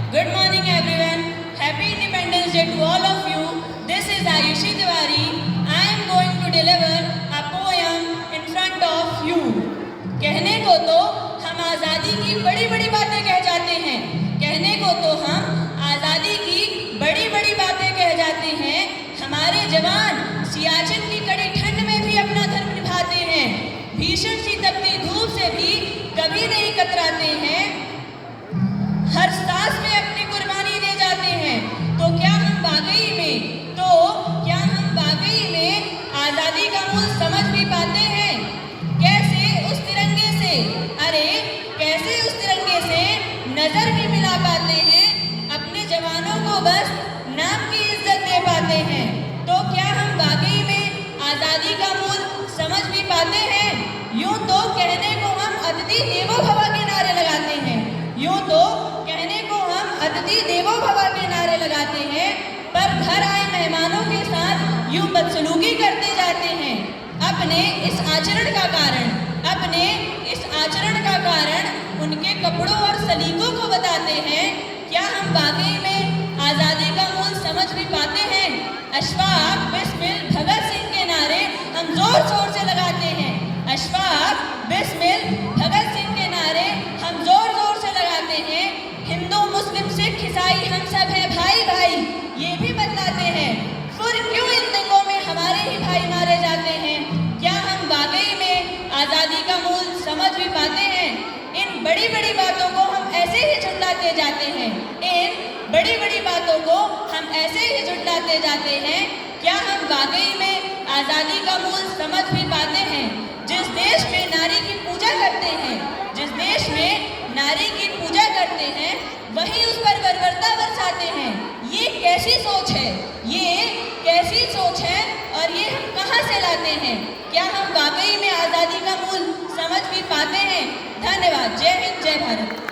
Good morning everyone. Happy Independence Day to all of you. This is Ayushi Tiwari. I am going to deliver a poem in front of you. कहने को तो हम आज़ादी की बड़ी बड़ी बातें कह जाते हैं, कहने को तो हम आज़ादी की बड़ी बड़ी बातें कह जाते हैं। हमारे जवान सियाचिन की कड़ी ठंड में भी अपना धर्म निभाते हैं, भीषण सी तपती धूप से भी कभी नहीं कतराते हैं, हर सांस में अपनी कुर्बानी दे जाते हैं। तो क्या हम वाकई में आज़ादी का मूल समझ भी पाते हैं? कैसे उस तिरंगे से नजर भी मिला पाते हैं, अपने जवानों को बस नाम की इज्जत दे पाते हैं। तो क्या हम वाकई में आज़ादी का मूल समझ भी पाते हैं? यूं तो कहने को हम अतिथि देवो भव के नारे लगाते हैं, अतिथि देवो भव के नारे लगाते हैं, पर घर आए मेहमानों के साथ यूं बदसलूकी करते जाते हैं। अपने इस आचरण का कारण उनके कपड़ों और सलीकों को बताते हैं। क्या हम वाकई में आज़ादी का मूल समझ भी पाते हैं? अशफाक बिस्मिल भगत सिंह के नारे हम जोर शोर से लगाते हैं, अशफाक बिस्मिल भगत सिंह के नारे हम जोर जोर से लगाते हैं। हिंदू मुस्लिम सिख ईसाई हम सब हैं भाई भाई, ये भी बतलाते हैं। फिर क्यों इन दंगों में हमारे ही भाई मारे जाते हैं? क्या हम वाकई में आज़ादी का मूल समझ भी पाते हैं? इन बड़ी बड़ी बातों को हम ऐसे ही झुठलाते जाते हैं, क्या हम वाकई में आज़ादी का मूल समझ भी पाते हैं? जिस देश में नारी की पूजा करते हैं, वहीं उस पर बर्बरता बरसाते हैं। ये कैसी सोच है और ये हम कहाँ से लाते हैं? क्या हम वाकई में आज़ादी का मूल समझ भी पाते हैं? धन्यवाद। जय हिंद, जय भारत।